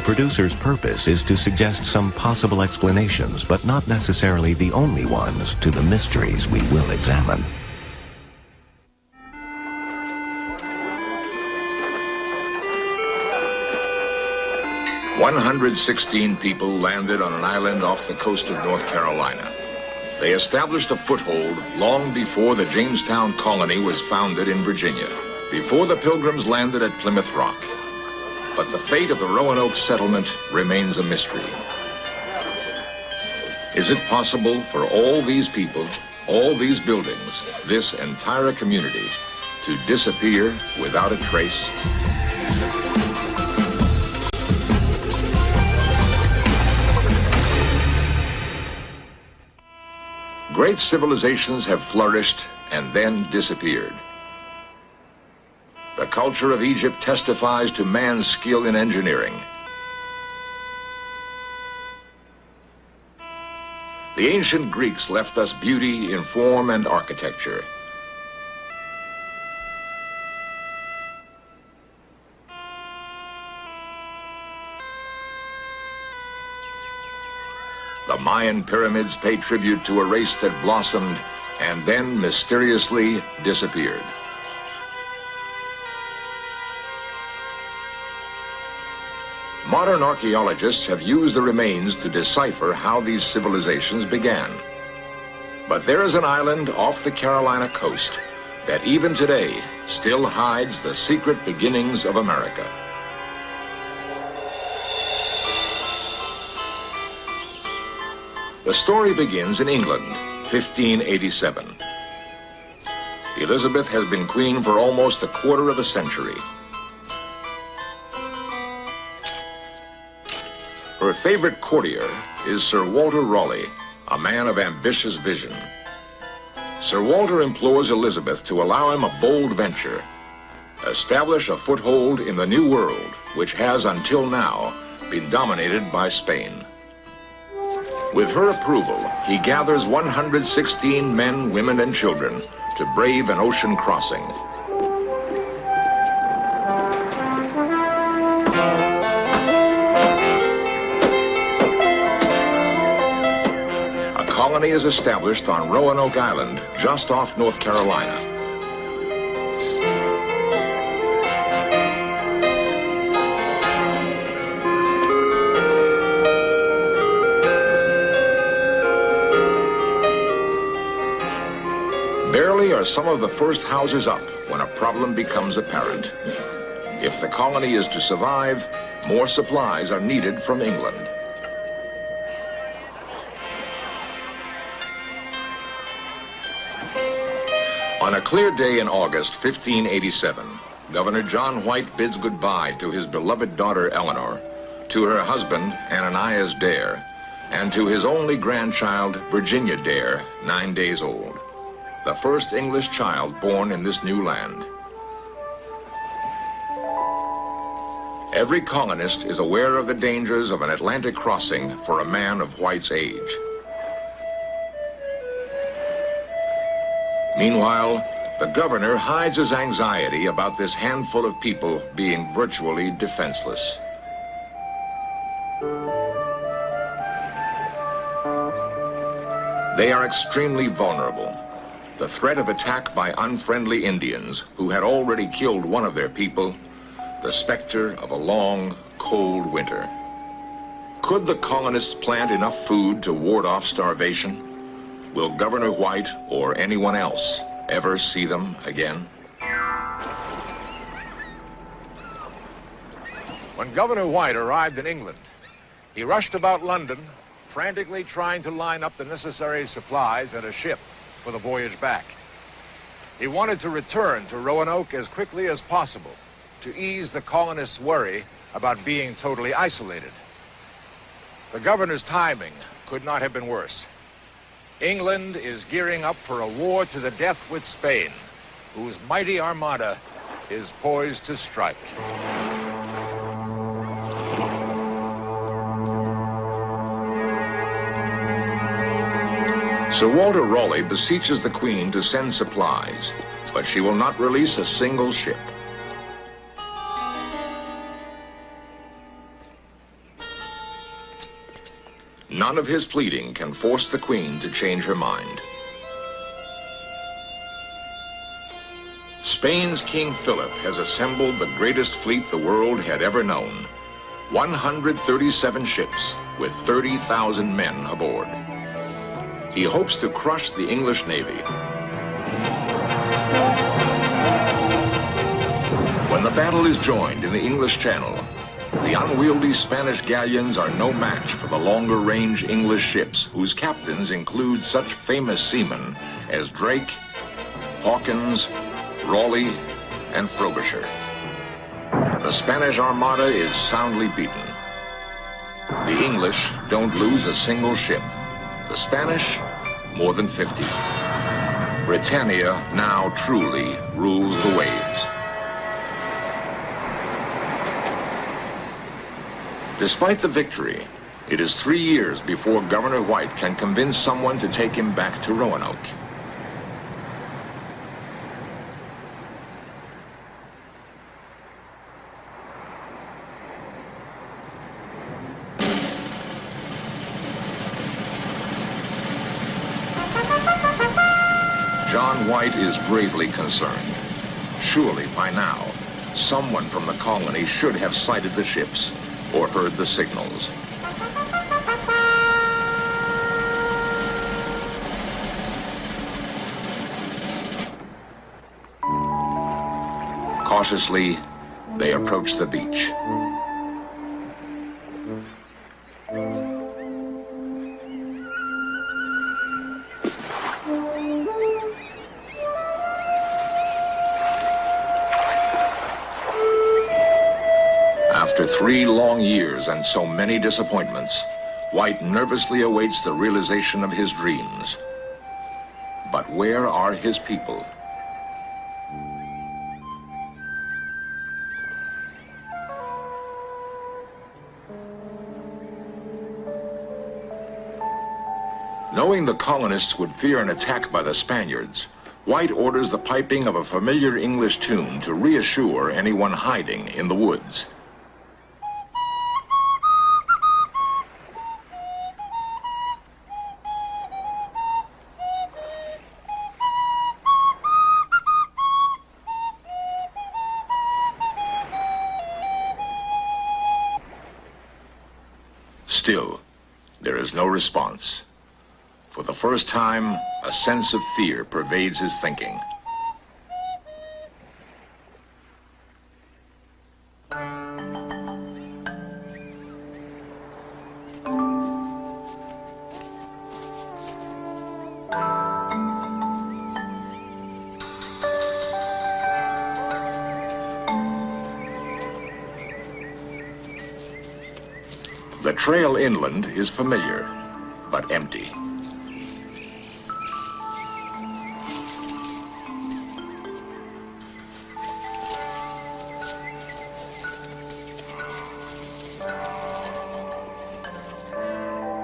producer's purpose is to suggest some possible explanations, but not necessarily the only ones, to the mysteries we will examine. "116 people landed on an island off the coast of North Carolina. They established a foothold long before the Jamestown colony was founded in Virginia, before the Pilgrims landed at Plymouth Rock. But the fate of the Roanoke settlement remains a mystery. Is it possible for all these people, all these buildings, this entire community, to disappear without a trace? Great civilizations have flourished and then disappeared. The culture of Egypt testifies to man's skill in engineering. The ancient Greeks left us beauty in form and architecture. The Mayan pyramids pay tribute to a race that blossomed and then mysteriously disappeared. Modern archaeologists have used the remains to decipher how these civilizations began. But there is an island off the Carolina coast that even today still hides the secret beginnings of America. The story begins in England, 1587. Elizabeth has been queen for almost a quarter of a century. Her favorite courtier is Sir Walter Raleigh, a man of ambitious vision. Sir Walter implores Elizabeth to allow him a bold venture, establish a foothold in the New World, which has until now been dominated by Spain. With her approval, he gathers 116 men, women, and children to brave an ocean crossing. A colony is established on Roanoke Island, just off North Carolina. Barely are some of the first houses up when a problem becomes apparent. If the colony is to survive, more supplies are needed from England. On a clear day in August 1587, Governor John White bids goodbye to his beloved daughter Eleanor, to her husband Ananias Dare, and to his only grandchild Virginia Dare, 9 days old, the first English child born in this new land. Every colonist is aware of the dangers of an Atlantic crossing for a man of White's age. Meanwhile, the governor hides his anxiety about this handful of people being virtually defenseless. They are extremely vulnerable. The threat of attack by unfriendly Indians who had already killed one of their people, the specter of a long, cold winter. Could the colonists plant enough food to ward off starvation? Will Governor White or anyone else ever see them again? When Governor White arrived in England, he rushed about London, frantically trying to line up the necessary supplies and a ship for the voyage back. He wanted to return to Roanoke as quickly as possible to ease the colonists' worry about being totally isolated. The governor's timing could not have been worse. England is gearing up for a war to the death with Spain, whose mighty armada is poised to strike. Sir Walter Raleigh beseeches the Queen to send supplies, but she will not release a single ship. None of his pleading can force the Queen to change her mind. Spain's King Philip has assembled the greatest fleet the world had ever known. 137 ships with 30,000 men aboard. He hopes to crush the English Navy. When the battle is joined in the English Channel, the unwieldy Spanish galleons are no match for the longer-range English ships, whose captains include such famous seamen as Drake, Hawkins, Raleigh, and Frobisher. The Spanish Armada is soundly beaten. The English don't lose a single ship. The Spanish, more than 50. Britannia now truly rules the waves. Despite the victory, it is 3 years before Governor White can convince someone to take him back to Roanoke. John White is gravely concerned. Surely by now, someone from the colony should have sighted the ships or heard the signals. Cautiously, they approach the beach. After 3 long years and so many disappointments, White nervously awaits the realization of his dreams. But where are his people? Knowing the colonists would fear an attack by the Spaniards, White orders the piping of a familiar English tune to reassure anyone hiding in the woods. Still, there is no response. For the first time, a sense of fear pervades his thinking. The trail inland is familiar, but empty.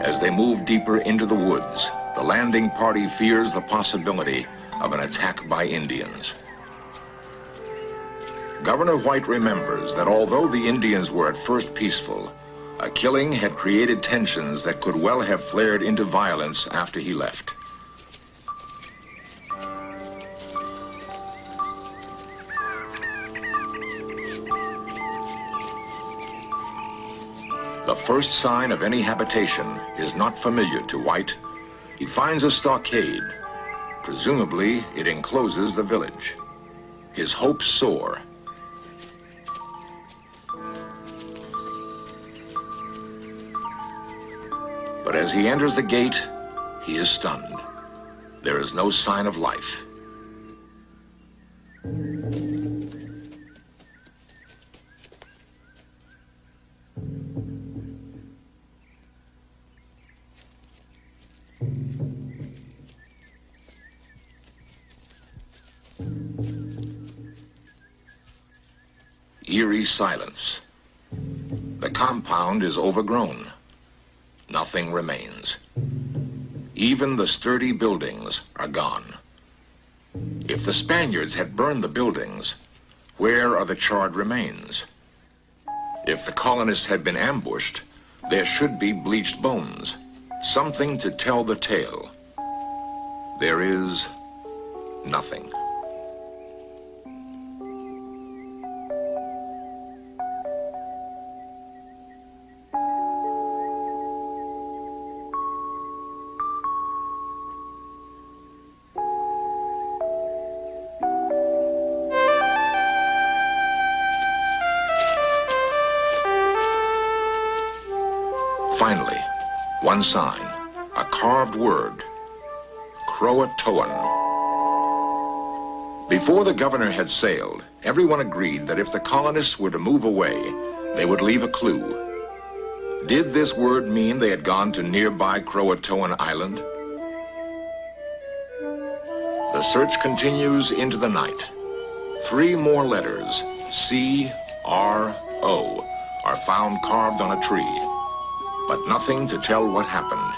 As they move deeper into the woods, the landing party fears the possibility of an attack by Indians. Governor White remembers that although the Indians were at first peaceful, a killing had created tensions that could well have flared into violence after he left. The first sign of any habitation is not familiar to White. He finds a stockade. Presumably, it encloses the village. His hopes soar. But as he enters the gate, he is stunned. There is no sign of life. Eerie silence. The compound is overgrown. Nothing remains. Even the sturdy buildings are gone. If the Spaniards had burned the buildings, where are the charred remains? If the colonists had been ambushed, there should be bleached bones. something to tell the tale. There is nothing. Finally, one sign, a carved word, Croatoan. Before the governor had sailed, everyone agreed that if the colonists were to move away, they would leave a clue. Did this word mean they had gone to nearby Croatoan Island? The search continues into the night. 3 more letters, C-R-O, are found carved on a tree, but nothing to tell what happened.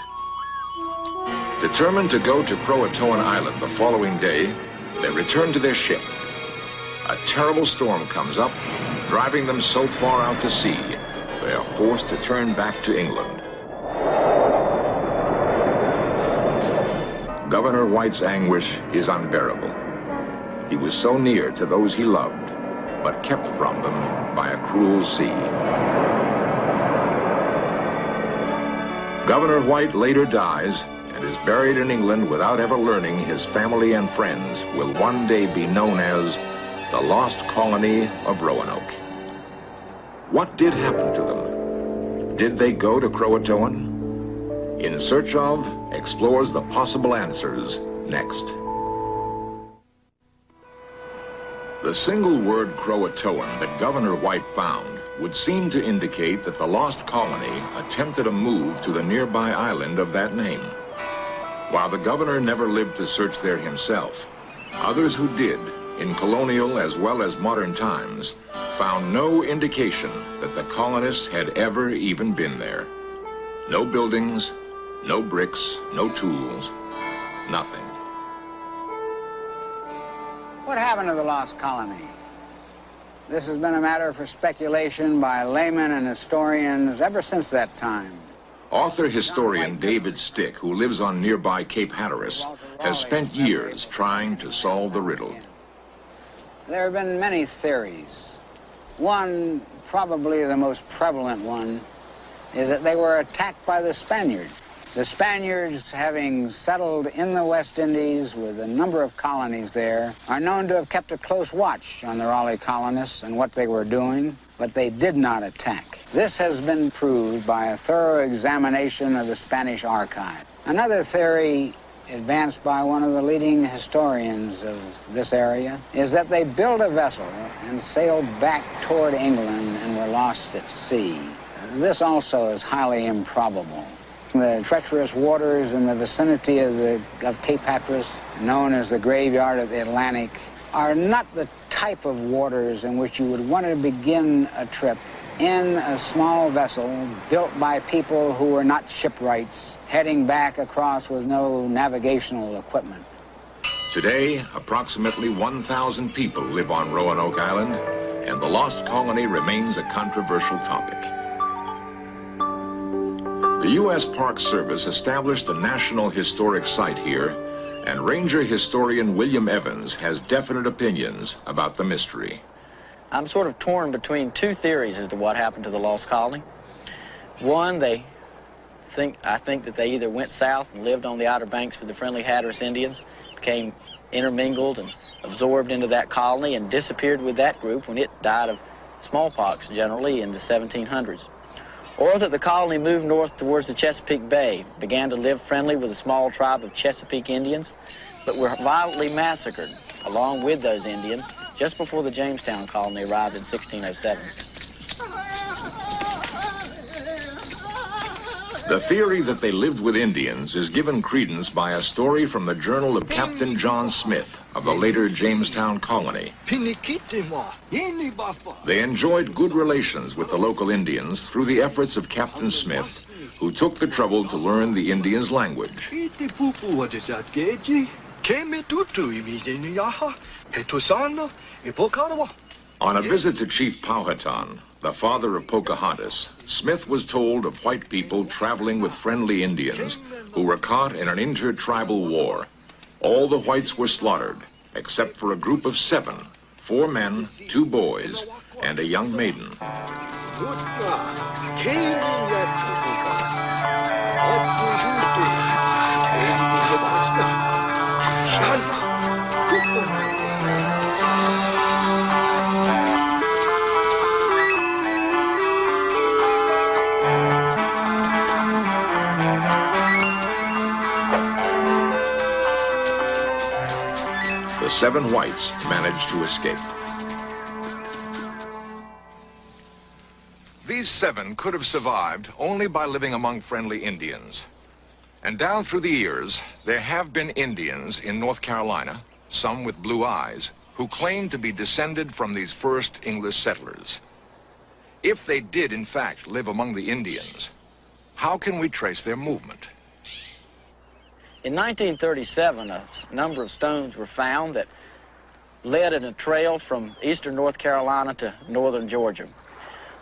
Determined to go to Croatoan Island the following day, they return to their ship. A terrible storm comes up, driving them so far out to sea, they are forced to turn back to England. Governor White's anguish is unbearable. He was so near to those he loved, but kept from them by a cruel sea. Governor White later dies and is buried in England without ever learning his family and friends will one day be known as the lost colony of Roanoke. What did happen to them? Did they go to Croatoan? In Search of explores the possible answers next. The single word Croatoan that Governor White found would seem to indicate that the lost colony attempted a move to the nearby island of that name. While the governor never lived to search there himself, others who did, in colonial as well as modern times, found no indication that the colonists had ever even been there. No buildings, no bricks, no tools, nothing. What happened to the lost colony? This has been a matter for speculation by laymen and historians ever since that time. Author-historian David Stick, who lives on nearby Cape Hatteras, has spent years trying to solve the riddle. There have been many theories. One, probably the most prevalent one, is that they were attacked by the Spaniards. The Spaniards, having settled in the West Indies with a number of colonies there, are known to have kept a close watch on the Raleigh colonists and what they were doing, but they did not attack. This has been proved by a thorough examination of the Spanish archive. Another theory, advanced by one of the leading historians of this area, is that they built a vessel and sailed back toward England and were lost at sea. This also is highly improbable. The treacherous waters in the vicinity of Cape Hatteras, known as the graveyard of the Atlantic, are not the type of waters in which you would want to begin a trip in a small vessel built by people who were not shipwrights, heading back across with no navigational equipment. Today, approximately 1,000 people live on Roanoke Island, and the lost colony remains a controversial topic. The U.S. Park Service established a National Historic Site here, and Ranger historian William Evans has definite opinions about the mystery. I'm sort of torn between 2 theories as to what happened to the lost colony. One, I think that they either went south and lived on the Outer Banks with the friendly Hatteras Indians, became intermingled and absorbed into that colony and disappeared with that group when it died of smallpox generally in the 1700s. Or that the colony moved north towards the Chesapeake Bay, began to live friendly with a small tribe of Chesapeake Indians, but were violently massacred along with those Indians just before the Jamestown colony arrived in 1607. The theory that they lived with Indians is given credence by a story from the journal of Captain John Smith of the later Jamestown colony. They enjoyed good relations with the local Indians through the efforts of Captain Smith, who took the trouble to learn the Indians' language. On a visit to Chief Powhatan, the father of Pocahontas, Smith was told of white people traveling with friendly Indians who were caught in an intertribal war. All the whites were slaughtered, except for a group of 7, 4 men, 2 boys, and a young maiden. The 7 whites managed to escape. These 7 could have survived only by living among friendly Indians. And down through the years, there have been Indians in North Carolina, some with blue eyes, who claim to be descended from these first English settlers. If they did, in fact, live among the Indians, how can we trace their movement? In 1937, a number of stones were found that led in a trail from eastern North Carolina to northern Georgia.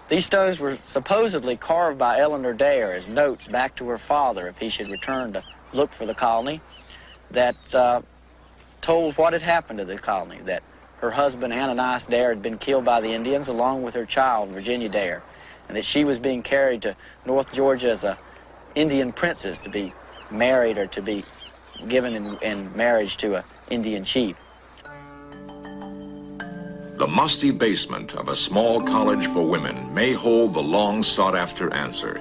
These stones were supposedly carved by Eleanor Dare as notes back to her father if he should return to look for the colony, that told what had happened to the colony, that her husband Ananias Dare had been killed by the Indians along with her child Virginia Dare, and that she was being carried to North Georgia as a Indian princess to be married or to be given in marriage to an Indian chief. The musty basement of a small college for women may hold the long-sought-after answer.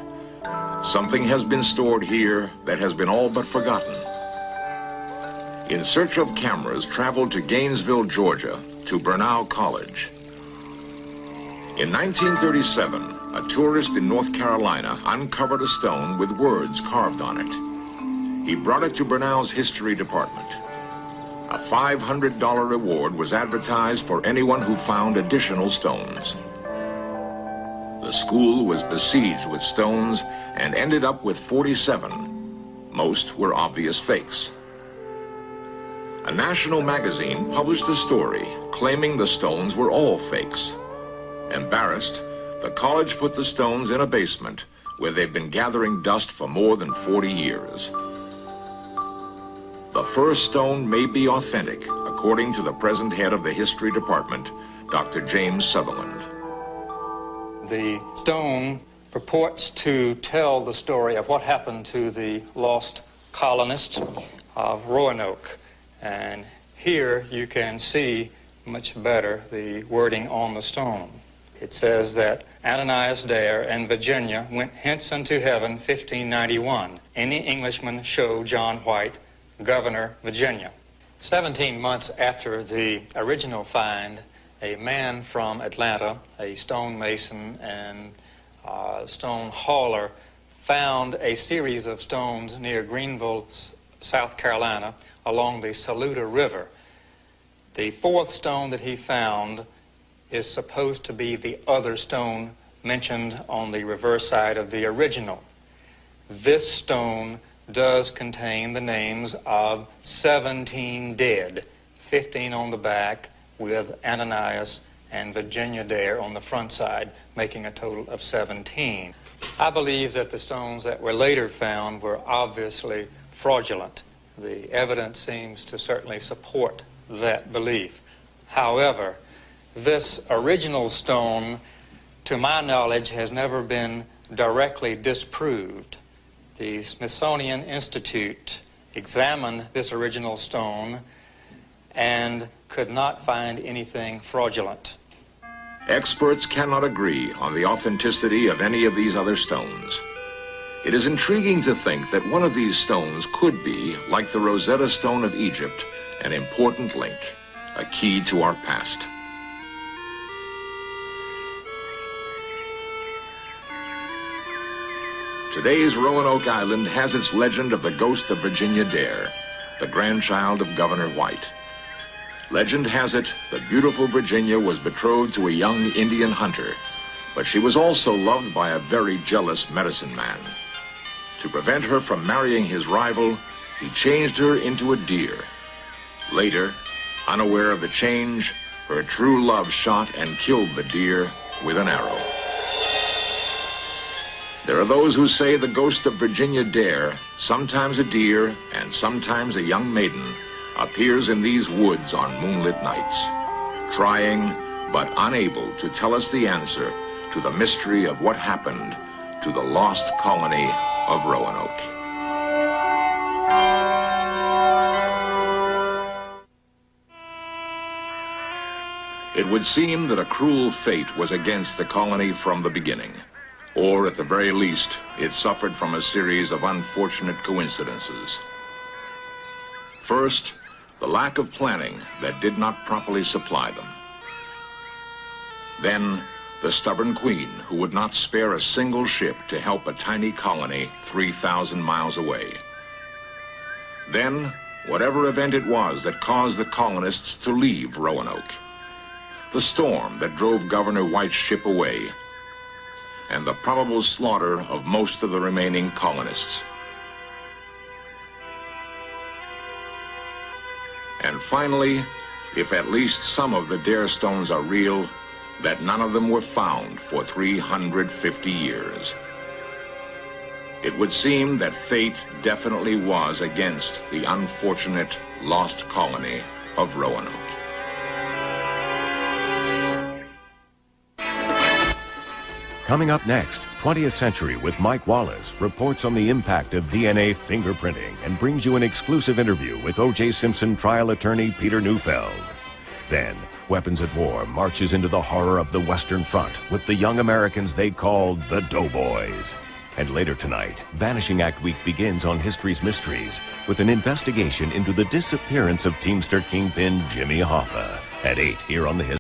Something has been stored here that has been all but forgotten. In Search of Cameras traveled to Gainesville, Georgia, to Roanoke College. In 1937, a tourist in North Carolina uncovered a stone with words carved on it. He brought it to Roanoke's history department. A $500 reward was advertised for anyone who found additional stones. The school was besieged with stones and ended up with 47. Most were obvious fakes. A national magazine published a story claiming the stones were all fakes. Embarrassed, the college put the stones in a basement where they've been gathering dust for more than 40 years. The first stone may be authentic, according to the present head of the history department, Dr. James Sutherland. The stone purports to tell the story of what happened to the lost colonists of Roanoke. And here you can see much better the wording on the stone. It says that Ananias Dare and Virginia went hence unto heaven 1591. Any Englishman show John White, Governor, Virginia. 17 months after the original find, a man from Atlanta, a stonemason and stone hauler, found a series of stones near Greenville, South Carolina, along the Saluda River. The 4th stone that he found is supposed to be the other stone mentioned on the reverse side of the original. This stone does contain the names of 17 dead, 15 on the back with Ananias and Virginia Dare on the front side, making a total of 17. I believe that the stones that were later found were obviously fraudulent. The evidence seems to certainly support that belief. However, this original stone, to my knowledge, has never been directly disproved. The Smithsonian Institute examined this original stone and could not find anything fraudulent. Experts cannot agree on the authenticity of any of these other stones. It is intriguing to think that one of these stones could be, like the Rosetta Stone of Egypt, an important link, a key to our past. Today's Roanoke Island has its legend of the ghost of Virginia Dare, the grandchild of Governor White. Legend has it that beautiful Virginia was betrothed to a young Indian hunter, but she was also loved by a very jealous medicine man. To prevent her from marrying his rival, he changed her into a deer. Later, unaware of the change, her true love shot and killed the deer with an arrow. There are those who say the ghost of Virginia Dare, sometimes a deer and sometimes a young maiden, appears in these woods on moonlit nights, trying but unable to tell us the answer to the mystery of what happened to the lost colony of Roanoke. It would seem that a cruel fate was against the colony from the beginning, or at the very least, it suffered from a series of unfortunate coincidences. First, the lack of planning that did not properly supply them. Then, the stubborn queen who would not spare a single ship to help a tiny colony 3,000 miles away. Then, whatever event it was that caused the colonists to leave Roanoke. The storm that drove Governor White's ship away, and the probable slaughter of most of the remaining colonists. And finally, if at least some of the Dare stones are real, that none of them were found for 350 years. It would seem that fate definitely was against the unfortunate lost colony of Roanoke. Coming up next, 20th Century with Mike Wallace reports on the impact of DNA fingerprinting and brings you an exclusive interview with O.J. Simpson trial attorney Peter Neufeld. Then, Weapons at War marches into the horror of the Western Front with the young Americans they called the Doughboys. And later tonight, Vanishing Act Week begins on History's Mysteries with an investigation into the disappearance of Teamster Kingpin Jimmy Hoffa at 8 here on the